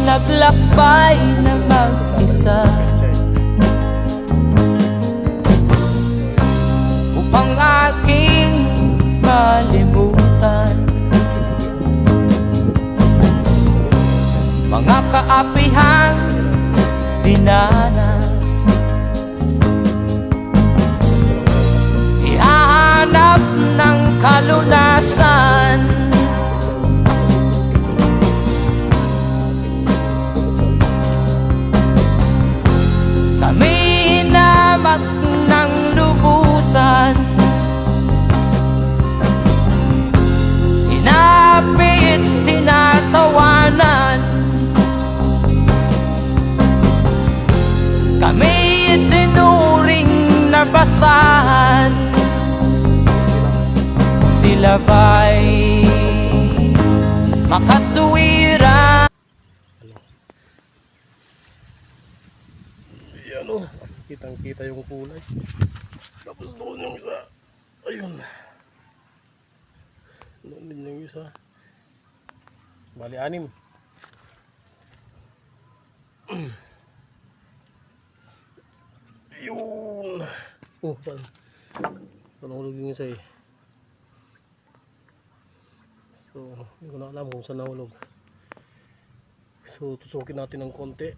naglakbay na mag-isa upang aking malimutan mga kaapihang dinanas. Ihahanap ng kalunasan kami hinamak ng lubusan, inapit, tinatawanan, kami itinuring na basahan. Sila ba'y makatuwiran? Ayan o, kitang kita yung kulay. Tapos doon yung isa. Ayun. Doon din yung isa. Bali 6. Ayun. Oh, saan? Nahulog yung isa eh. So, hindi ko na alam kung saan nahulog. So, tusukin natin ng konti.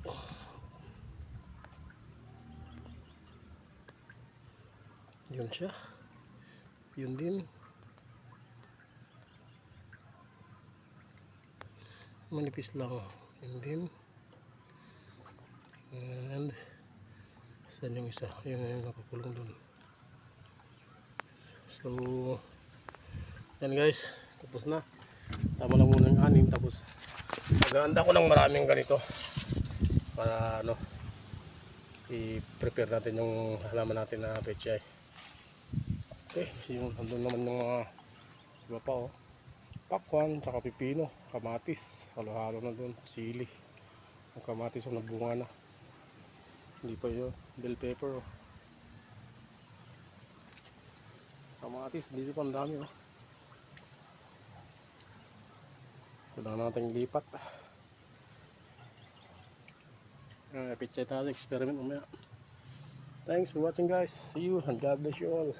Yun siya. Yun din. Manipis lang. Yun din. And saan yung isa? Yun yung nakakulong dun. So, yan guys. Tapos na. Tama lang muna ng 6. Tapos, maganda ko ng maraming ganito. Para ano, i-prepare natin yung halaman natin na pechay. Okay, yung andun naman yung mga iba pa oh. Pakwan, tsaka pipino, kamatis, halo-halo na dun, sili. Ang kamatis yung nabunga na. Hindi pa yun, bell pepper oh. Kamatis, dito pa ang dami oh. Kailangan natin lipat. Pichay tayo, experiment umaya. Thanks for watching guys, see you and God bless you all.